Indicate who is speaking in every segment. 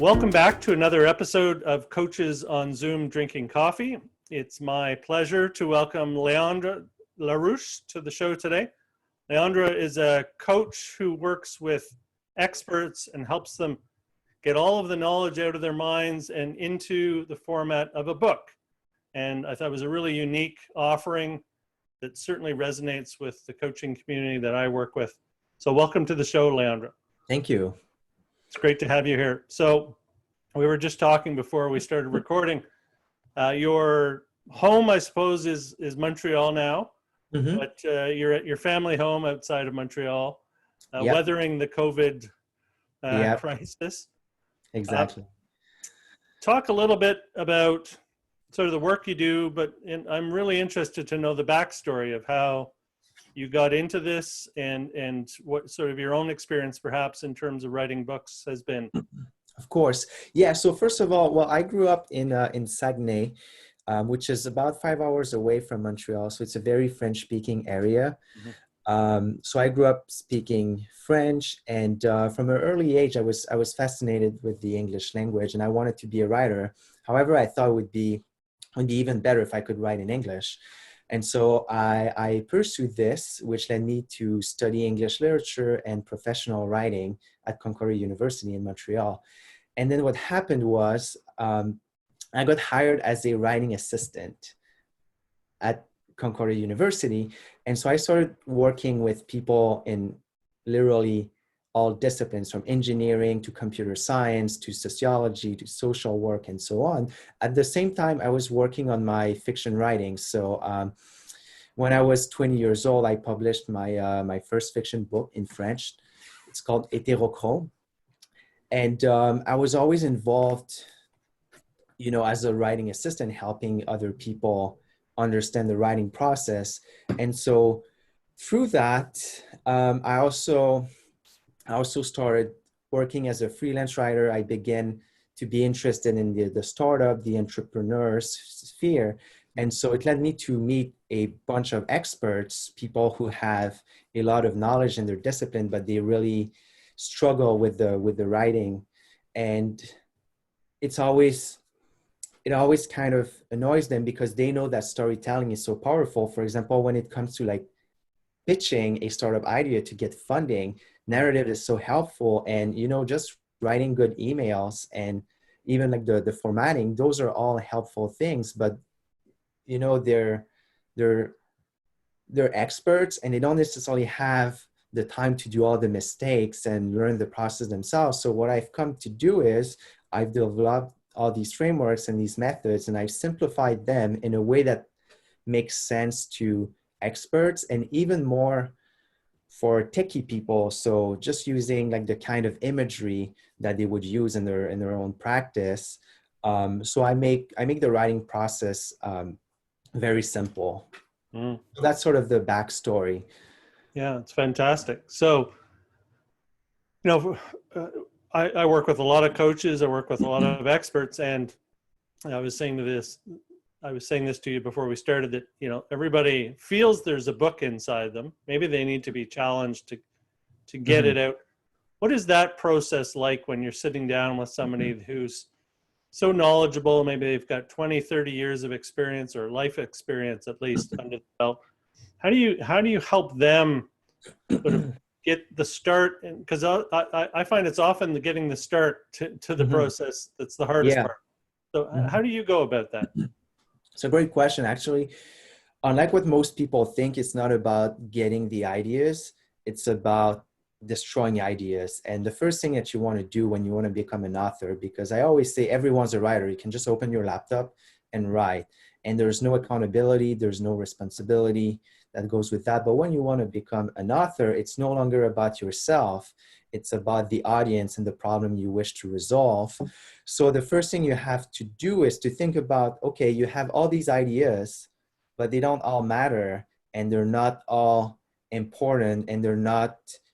Speaker 1: Welcome back to another episode of Coaches on Zoom Drinking Coffee. It's my pleasure to welcome Leandre Larouche to the show today. Leandre is a coach who works with experts and helps them get all of the knowledge out of their minds and into the format of a book. And I thought it was a really unique offering that certainly resonates with the coaching community that I work with. So welcome to the show, Leandre.
Speaker 2: Thank you.
Speaker 1: It's great to have you here. So we were just talking before we started recording. Your home, I suppose, is Montreal now, but you're at your family home outside of Montreal, weathering the COVID crisis.
Speaker 2: Exactly.
Speaker 1: Talk a little bit about sort of the work you do, but I'm really interested to know the backstory of how you got into this and what sort of your own experience perhaps in terms of writing books has been.
Speaker 2: Of course. Yeah. So first of all, well, I grew up in Saguenay, which is about 5 hours away from Montreal. So it's a very French-speaking area. So I grew up speaking French, and from an early age, I was fascinated with the English language, and I wanted to be a writer. However, I thought it would be even better if I could write in English. And so I pursued this, which led me to study English literature and professional writing at Concordia University in Montreal. And then what happened was I got hired as a writing assistant at Concordia University. And so I started working with people in literally all disciplines, from engineering to computer science to sociology to social work and so on. At the same time, I was working on my fiction writing. So when I was 20 years old, I published my first fiction book in French. It's called Hétérochrome. And I was always involved, as a writing assistant, helping other people understand the writing process. And so through that, I also started working as a freelance writer. I began to be interested in the startup, the entrepreneurs sphere. And so it led me to meet a bunch of experts, people who have a lot of knowledge in their discipline, but they really struggle with the writing. And it always kind of annoys them because they know that storytelling is so powerful. For example, when it comes to like pitching a startup idea to get funding, narrative is so helpful. And, just writing good emails and even like the formatting, those are all helpful things. But, they're experts and they don't necessarily have the time to do all the mistakes and learn the process themselves. So what I've come to do is I've developed all these frameworks and these methods, and I've simplified them in a way that makes sense to experts and even more for techie people. So just using like the kind of imagery that they would use in their own practice. So I make the writing process very simple. So that's sort of the backstory.
Speaker 1: Yeah, it's fantastic. So, I work with a lot of coaches. I work with a lot of experts, and I was saying this to you before we started that, everybody feels there's a book inside them. Maybe they need to be challenged to get it out. What is that process like when you're sitting down with somebody who's so knowledgeable? Maybe they've got 20, 30 years of experience or life experience, at least under the belt. How do you help them sort of get the start? Because I find it's often getting the start to the process that's the hardest part. So how do you go about that?
Speaker 2: It's a great question, actually. Unlike what most people think, it's not about getting the ideas. It's about destroying ideas. And the first thing that you want to do when you want to become an author, because I always say everyone's a writer. You can just open your laptop and write. And there's no accountability. There's no responsibility that goes with that. But when you want to become an author, it's no longer about yourself. It's about the audience and the problem you wish to resolve. So the first thing you have to do is to think about, okay, you have all these ideas, but they don't all matter, and they're not all important, and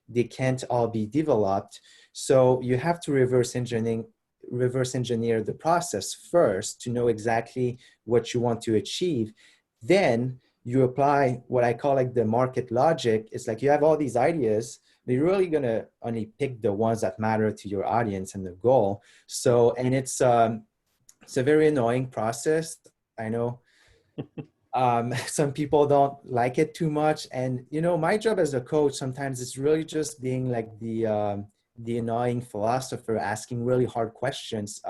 Speaker 2: they can't all be developed. So you have to reverse engineer the process first to know exactly what you want to achieve. Then you apply what I call like the market logic. It's like you have all these ideas, you're really going to only pick the ones that matter to your audience and the goal. So, and it's a very annoying process. I know some people don't like it too much. And, you know, my job as a coach, sometimes it's really just being like the annoying philosopher, asking really hard questions,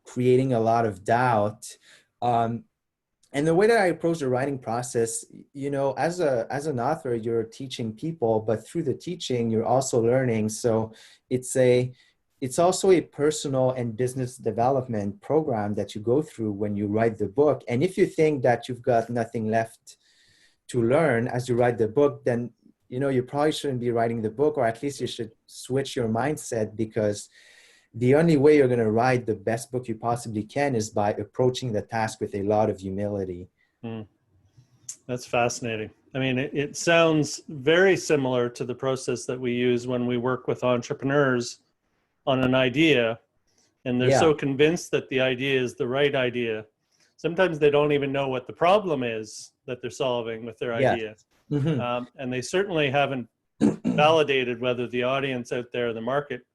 Speaker 2: creating a lot of doubt. Um, and the way that I approach the writing process, you know, as an author, you're teaching people, but through the teaching, you're also learning. So it's also a personal and business development program that you go through when you write the book. And if you think that you've got nothing left to learn as you write the book, then, you know, you probably shouldn't be writing the book, or at least you should switch your mindset, because the only way you're going to write the best book you possibly can is by approaching the task with a lot of humility.
Speaker 1: That's fascinating. I mean, it sounds very similar to the process that we use when we work with entrepreneurs on an idea, and they're so convinced that the idea is the right idea. Sometimes they don't even know what the problem is that they're solving with their idea. And they certainly haven't validated whether the audience out there, the market,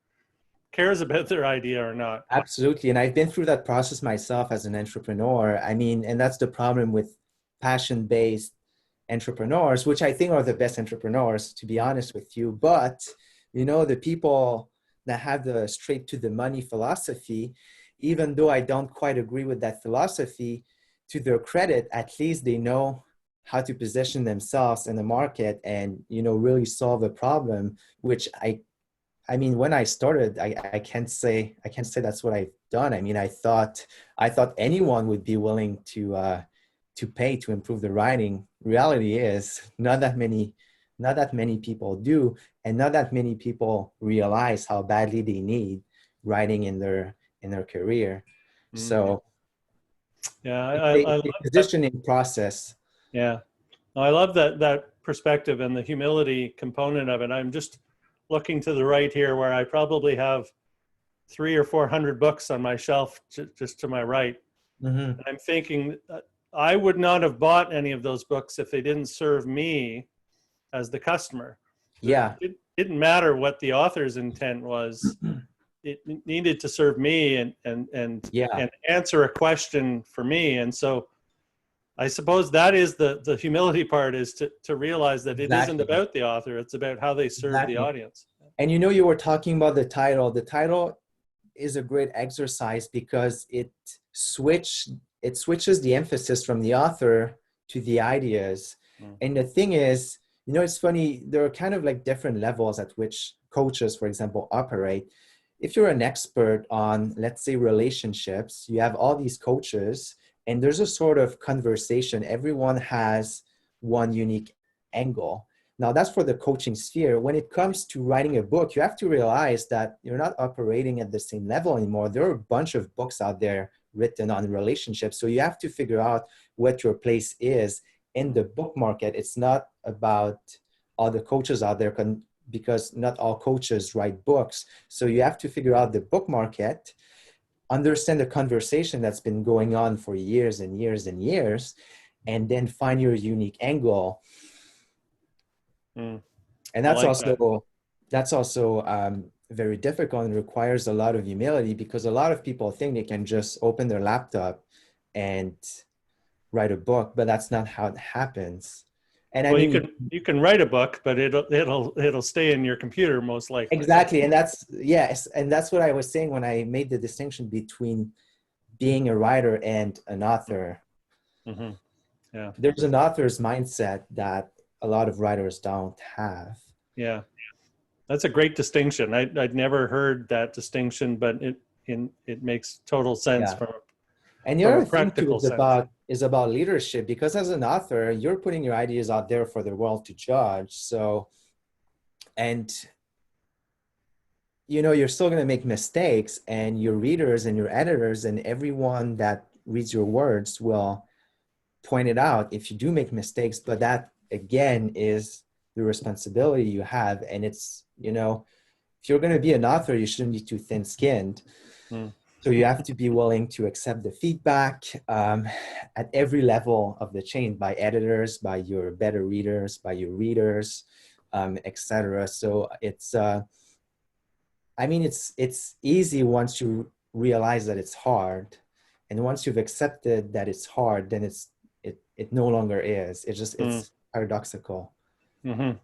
Speaker 1: cares about their idea or not.
Speaker 2: Absolutely. And I've been through that process myself as an entrepreneur. I mean, and that's the problem with passion-based entrepreneurs, which I think are the best entrepreneurs, to be honest with you. But, you know, the people that have the straight to the money philosophy, even though I don't quite agree with that philosophy, to their credit, at least they know how to position themselves in the market and, you know, really solve a problem, which I mean, when I started, I can't say that's what I've done. I mean, I thought anyone would be willing to pay to improve the writing. Reality is not that many people do, and not that many people realize how badly they need writing in their career. So
Speaker 1: yeah,
Speaker 2: it's
Speaker 1: I
Speaker 2: a
Speaker 1: love
Speaker 2: positioning process.
Speaker 1: Yeah, I love that perspective and the humility component of it. I'm just looking to the right here, where I probably have 300 or 400 books on my shelf, just to my right. And I'm thinking I would not have bought any of those books if they didn't serve me as the customer. It didn't matter what the author's intent was. It needed to serve me and answer a question for me. And so I suppose that is the humility part, is to realize that it isn't about the author. It's about how they serve the audience.
Speaker 2: And, you know, you were talking about the title. The title is a great exercise because it switches the emphasis from the author to the ideas. And the thing is, you know, it's funny, there are kind of like different levels at which coaches, for example, operate. If you're an expert on, let's say, relationships, you have all these coaches, and there's a sort of conversation. Everyone has one unique angle. Now, that's for the coaching sphere. When it comes to writing a book, you have to realize that you're not operating at the same level anymore. There are a bunch of books out there written on relationships. So you have to figure out what your place is in the book market. It's not about all the coaches out there, because not all coaches write books. So you have to figure out the book market, understand the conversation that's been going on for years and years and years, and then find your unique angle. And that's also very difficult and requires a lot of humility, because a lot of people think they can just open their laptop and write a book, but that's not how it happens. And
Speaker 1: well, I mean, you can write a book, but it'll stay in your computer most likely.
Speaker 2: Exactly. And that's what I was saying when I made the distinction between being a writer and an author.
Speaker 1: Yeah.
Speaker 2: There's an author's mindset that a lot of writers don't have.
Speaker 1: Yeah. That's a great distinction. I'd never heard that distinction, but it makes total sense from
Speaker 2: and the other thing too is about leadership, because as an author, you're putting your ideas out there for the world to judge. So, and you know, you're still going to make mistakes, and your readers and your editors and everyone that reads your words will point it out if you do make mistakes. But that, again, is the responsibility you have. And it's, you know, if you're going to be an author, you shouldn't be too thin-skinned. So you have to be willing to accept the feedback at every level of the chain, by editors, by your better readers, by your readers, etc. So it's, I mean, it's easy once you realize that it's hard, and once you've accepted that it's hard, then it no longer is. It's just
Speaker 1: Mm.
Speaker 2: it's paradoxical.
Speaker 1: Mm-hmm.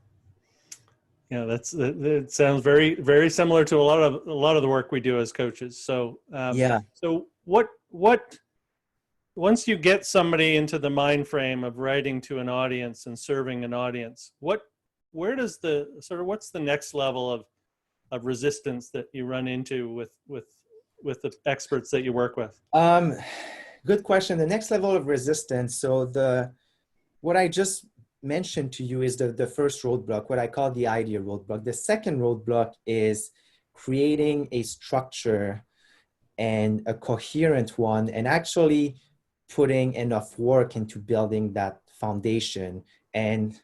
Speaker 1: Yeah, it sounds very, very similar to a lot of the work we do as coaches. So,
Speaker 2: Yeah.
Speaker 1: so what once you get somebody into the mind frame of writing to an audience and serving an audience, where does the sort of what's the next level of resistance that you run into with the experts that you work with?
Speaker 2: Um, Good question. The next level of resistance. So what I just mentioned to you is the first roadblock, what I call the idea roadblock. The second roadblock is creating a structure and a coherent one, and actually putting enough work into building that foundation. And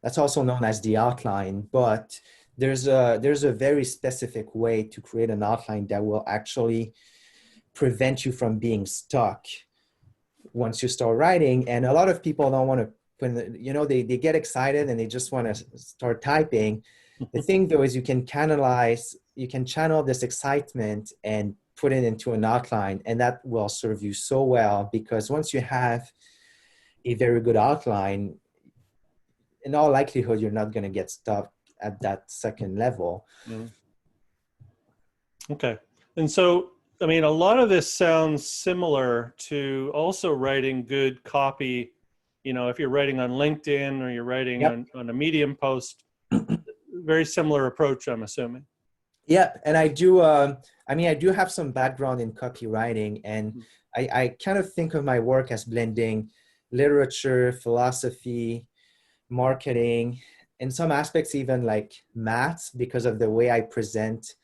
Speaker 2: that's also known as the outline. But there's a very specific way to create an outline that will actually prevent you from being stuck once you start writing. And a lot of people don't want to they get excited and they just want to start typing. The thing though is you can channel this excitement and put it into an outline, and that will serve you so well, because once you have a very good outline, in all likelihood you're not going to get stuck at that second level.
Speaker 1: Mm. Okay. And so, I mean, a lot of this sounds similar to also writing good copy. You know, if you're writing on LinkedIn or you're writing
Speaker 2: Yep.
Speaker 1: on a Medium post, very similar approach, I'm assuming.
Speaker 2: Yeah, and I do have some background in copywriting, and I kind of think of my work as blending literature, philosophy, marketing, in some aspects even like maths, because of the way I present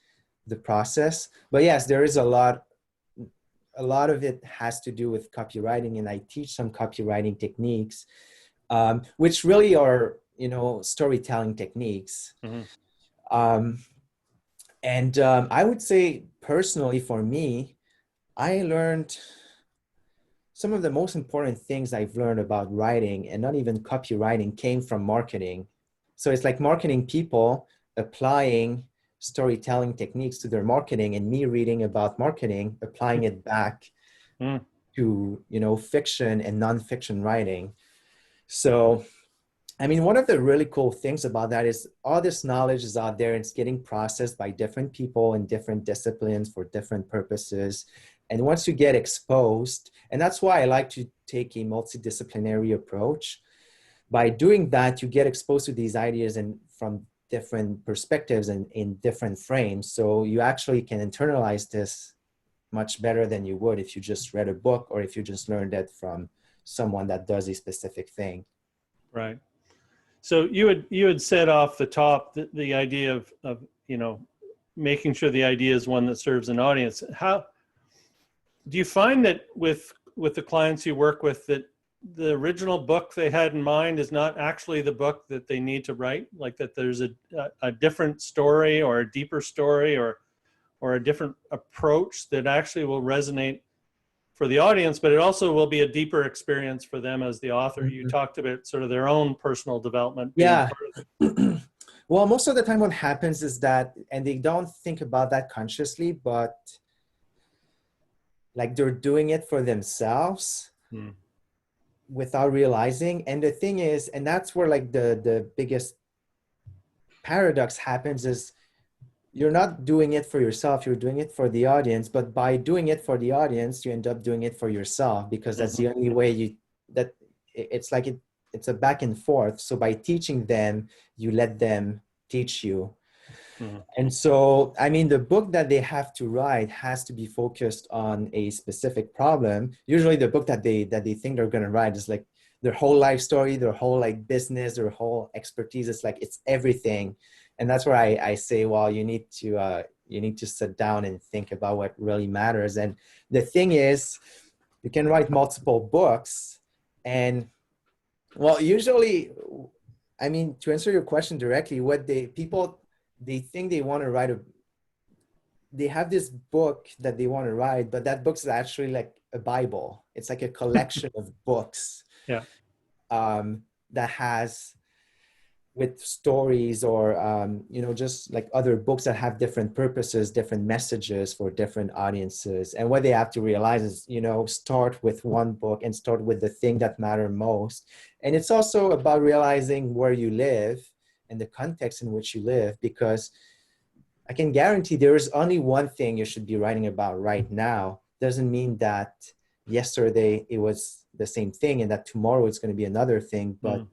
Speaker 2: the process. But yes, there is a lot of it has to do with copywriting, and I teach some copywriting techniques, which really are, storytelling techniques.
Speaker 1: Mm-hmm.
Speaker 2: I would say personally for me, I learned some of the most important things I've learned about writing, and not even copywriting, came from marketing. So it's like marketing people applying storytelling techniques to their marketing, and me reading about marketing, applying it back
Speaker 1: Mm.
Speaker 2: to, fiction and nonfiction writing. So, I mean, one of the really cool things about that is all this knowledge is out there. It's getting processed by different people in different disciplines for different purposes. And once you get exposed, and that's why I like to take a multidisciplinary approach. By doing that, you get exposed to these ideas and from different perspectives and in different frames. So you actually can internalize this much better than you would if you just read a book, or if you just learned it from someone that does a specific thing.
Speaker 1: Right. So you had said off the top the idea of making sure the idea is one that serves an audience. How do you find that with the clients you work with, that the original book they had in mind is not actually the book that they need to write? Like that there's a different story or a deeper story or a different approach that actually will resonate for the audience, but it also will be a deeper experience for them as the author.
Speaker 2: Mm-hmm.
Speaker 1: You talked about sort of their own personal development.
Speaker 2: Yeah. Well, most of the time what happens is that, and they don't think about that consciously, but like they're doing it for themselves without realizing. And the thing is, and that's where like the biggest paradox happens, is you're not doing it for yourself, you're doing it for the audience. But by doing it for the audience, you end up doing it for yourself, because that's the only way it's like it's a back and forth. So by teaching them, you let them teach you.
Speaker 1: Mm-hmm.
Speaker 2: And so, I mean, the book that they have to write has to be focused on a specific problem. Usually the book that they think they're going to write is like their whole life story, their whole like business, their whole expertise. It's like, it's everything. And that's where I say, well, you need to sit down and think about what really matters. And the thing is, you can write multiple books, and well, usually, I mean, to answer your question directly, what they think they want to write they have this book that they want to write, but that book is actually like a Bible. It's like a collection of books.
Speaker 1: Yeah.
Speaker 2: That has with stories or just like other books that have different purposes, different messages for different audiences. And what they have to realize is, start with one book and start with the thing that matter most. And it's also about realizing where you live and the context in which you live, because I can guarantee there is only one thing you should be writing about right now. Doesn't mean that yesterday it was the same thing and that tomorrow it's going to be another thing. But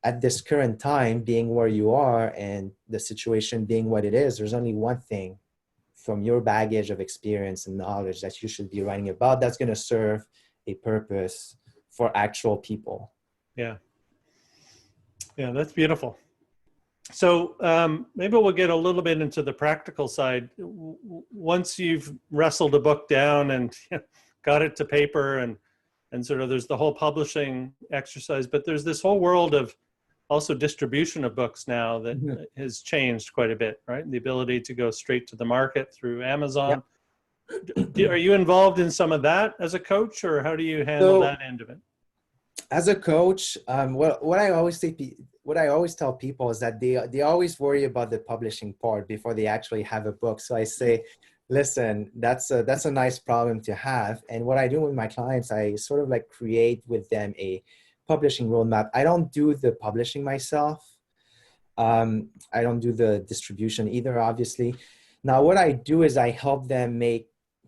Speaker 2: at this current time, being where you are and the situation being what it is, there's only one thing from your baggage of experience and knowledge that you should be writing about that's going to serve a purpose for actual people.
Speaker 1: Yeah. Yeah, that's beautiful. So maybe we'll get a little bit into the practical side. Once you've wrestled a book down and got it to paper and sort of there's the whole publishing exercise, but there's this whole world of also distribution of books now that has changed quite a bit, right? The ability to go straight to the market through Amazon. Yep. Are you involved in some of that as a coach, or how do you handle that end of it?
Speaker 2: As a coach, what I always tell people is that they always worry about the publishing part before they actually have a book. So I say, listen, that's a nice problem to have. And what I do with my clients, I sort of like create with them a publishing roadmap. I don't do the publishing myself. I don't do the distribution either, obviously. Now, what I do is I help them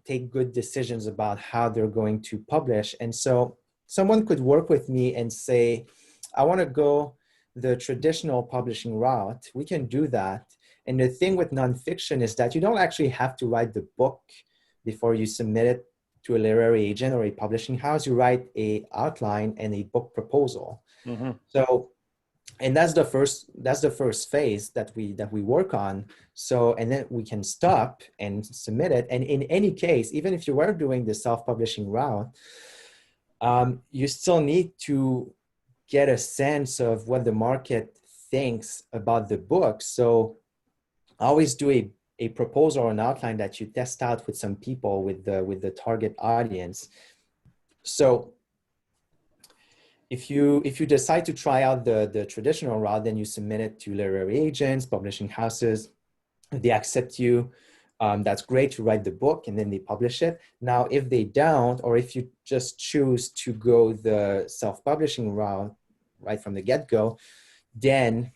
Speaker 2: take good decisions about how they're going to publish. And so someone could work with me and say, I want to go the traditional publishing route. We can do that. And the thing with nonfiction is that you don't actually have to write the book before you submit it to a literary agent or a publishing house. You write an outline and a book proposal. So, and that's the first phase that we work on. So, and then we can stop and submit it. And in any case, even if you were doing the self-publishing route, you still need to get a sense of what the market thinks about the book. So always do a proposal or an outline that you test out with some people with the target audience. So if you decide to try out the traditional route, then you submit it to literary agents, publishing houses. If they accept you, that's great. You write the book and then they publish it. Now, if they don't, or if you just choose to go the self-publishing route right from the get-go, then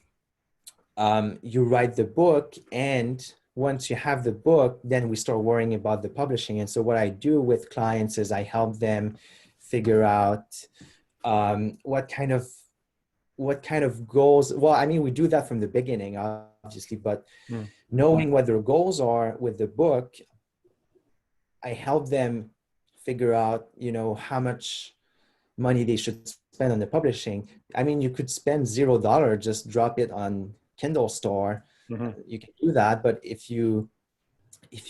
Speaker 2: you write the book. And once you have the book, then we start worrying about the publishing. And so what I do with clients is I help them figure out what kind of goals. Well, I mean, we do that from the beginning, obviously, but knowing what their goals are with the book, I help them figure out, how much money they should spend on the publishing. I mean, you could spend $0, just drop it on Kindle store. You can do that. But if you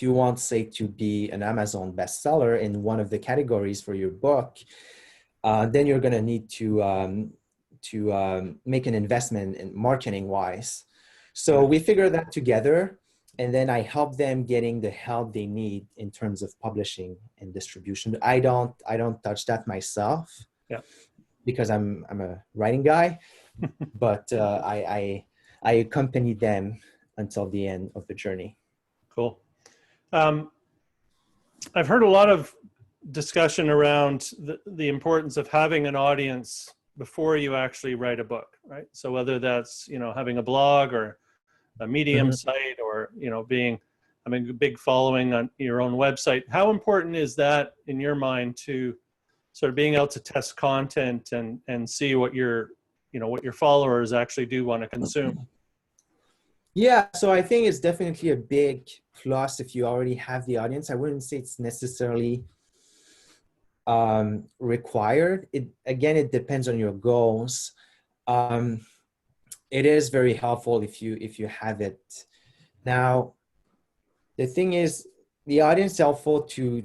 Speaker 2: want, say, to be an Amazon bestseller in one of the categories for your book, then you're going to need to make an investment in marketing wise. So we figure that together, and then I help them getting the help they need in terms of publishing and distribution. I don't touch that myself, because I'm a writing guy, but I accompany them until the end of the journey.
Speaker 1: Cool. I've heard a lot of discussion around the importance of having an audience before you actually write a book, right? So whether that's, having a blog or a Medium site, or, having a big following on your own website, how important is that in your mind to sort of being able to test content and see what your followers actually do want to consume?
Speaker 2: Yeah, so I think it's definitely a big plus if you already have the audience. I wouldn't say it's necessarily required. It depends on your goals. It is very helpful if you have it. Now, the thing is, the audience is helpful to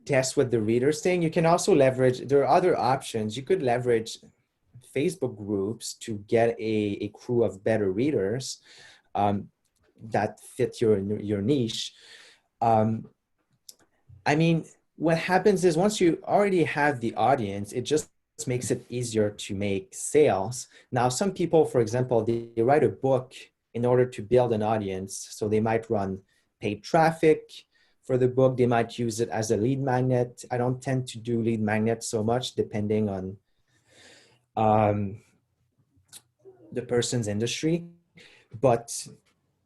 Speaker 2: test what the reader's saying. You can also leverage, there are other options. You could leverage Facebook groups to get a crew of better readers that fit your niche. I mean, what happens is once you already have the audience, it just makes it easier to make sales. Now, some people, for example, they write a book in order to build an audience. So they might run paid traffic for the book. They might use it as a lead magnet. I don't tend to do lead magnets so much, depending on the person's industry, but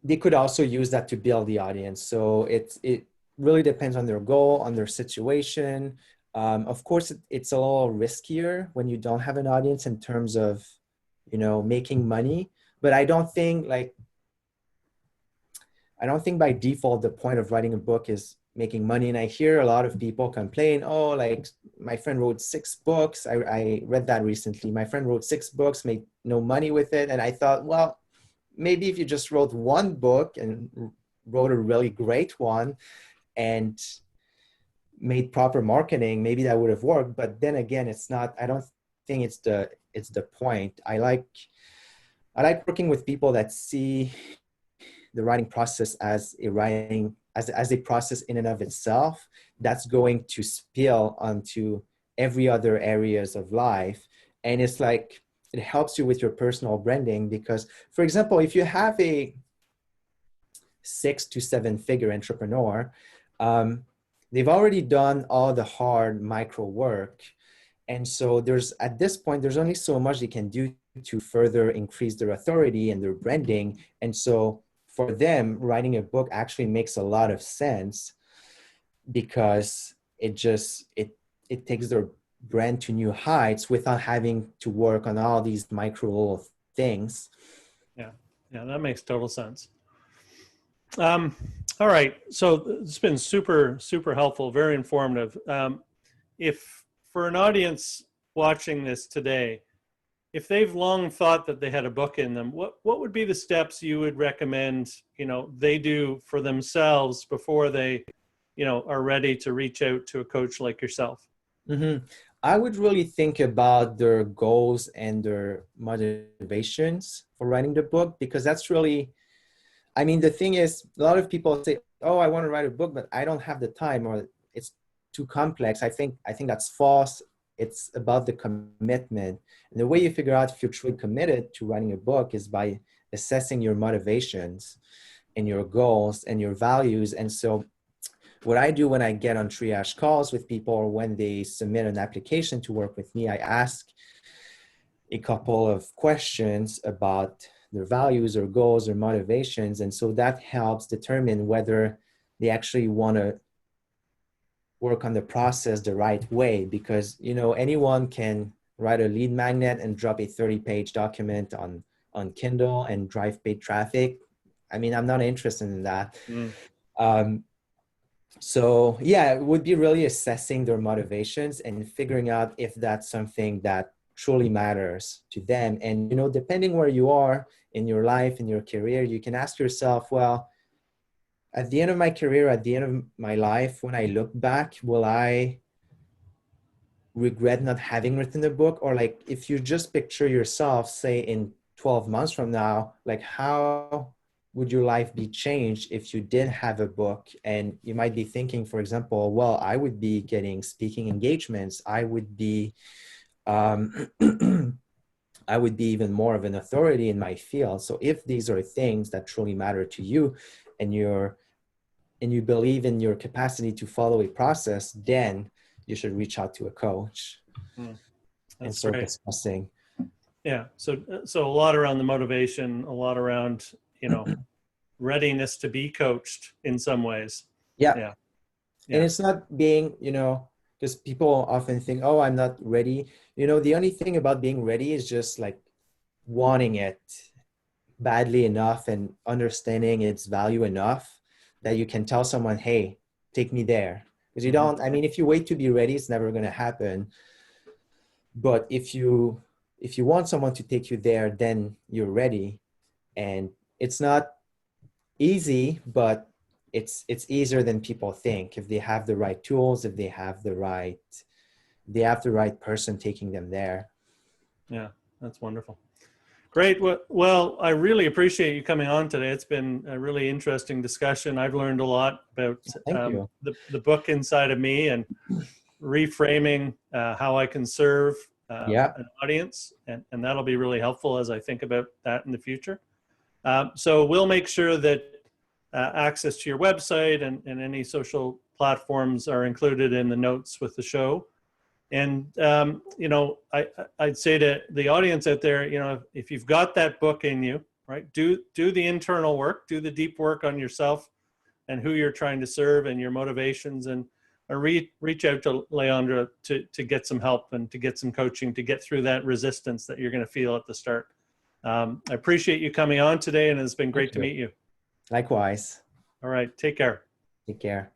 Speaker 2: they could also use that to build the audience. So it really depends on their goal, on their situation. Of course, it's a little riskier when you don't have an audience in terms of, making money. But I don't think by default the point of writing a book is making money. And I hear a lot of people complain, oh, like my friend wrote 6 books. I read that recently. My friend wrote 6 books, made no money with it. And I thought, well, maybe if you just wrote 1 book and wrote a really great one and made proper marketing, maybe that would have worked. But then again, I don't think it's the point. I like working with people that see the writing process as a process in and of itself that's going to spill onto every other areas of life. And it's like, it helps you with your personal branding because, for example, if you have a 6 to 7 figure entrepreneur, they've already done all the hard micro work. And so at this point, there's only so much they can do to further increase their authority and their branding. And so for them, writing a book actually makes a lot of sense because it takes their brand to new heights without having to work on all these micro little things.
Speaker 1: Yeah, that makes total sense. All right, so it's been super, super helpful, very informative. If for an audience watching this today, if they've long thought that they had a book in them, what would be the steps you would recommend, they do for themselves before they, are ready to reach out to a coach like yourself?
Speaker 2: Mm-hmm. I would really think about their goals and their motivations for writing the book, because that's really, the thing is, a lot of people say, oh, I want to write a book, but I don't have the time, or it's too complex. I think that's false. It's about the commitment. And the way you figure out if you're truly committed to writing a book is by assessing your motivations and your goals and your values. And so what I do when I get on triage calls with people, or when they submit an application to work with me, I ask a couple of questions about their values or goals or motivations. And so that helps determine whether they actually want to work on the process the right way, because anyone can write a lead magnet and drop a 30-page document on Kindle and drive paid traffic. I'm not interested in that. So yeah, it would be really assessing their motivations and figuring out if that's something that truly matters to them. And depending where you are in your life, in your career, you can ask yourself, well, at the end of my career, at the end of my life, when I look back, will I regret not having written a book? Or like, if you just picture yourself, say in 12 months from now, like how would your life be changed if you did have a book? And you might be thinking, for example, well, I would be getting speaking engagements. I would be, I would be even more of an authority in my field. So if these are things that truly matter to you, and you believe in your capacity to follow a process, then you should reach out to a coach and start discussing.
Speaker 1: Yeah. So a lot around the motivation, a lot around, readiness to be coached in some ways.
Speaker 2: Yeah. And it's not being, because people often think, oh, I'm not ready. The only thing about being ready is just like wanting it badly enough and understanding its value enough that you can tell someone, hey, take me there. Because you don't, if you wait to be ready, it's never going to happen. But if you want someone to take you there, then you're ready. And it's not easy, but it's easier than people think if they have the right tools, if they have the right person taking them there.
Speaker 1: Yeah, that's wonderful. Great. Well, I really appreciate you coming on today. It's been a really interesting discussion. I've learned a lot about the book inside of me and reframing how I can serve
Speaker 2: Yeah.
Speaker 1: an audience, and that'll be really helpful as I think about that in the future. So we'll make sure that access to your website and any social platforms are included in the notes with the show. And, you know, I'd say to the audience out there, you know, if you've got that book in you, right, do the internal work, do the deep work on yourself and who you're trying to serve and your motivations, and reach out to Leandre to get some help and to get some coaching to get through that resistance that you're going to feel at the start. I appreciate you coming on today, and it's been great to meet you.
Speaker 2: Likewise.
Speaker 1: All right. Take care.
Speaker 2: Take care.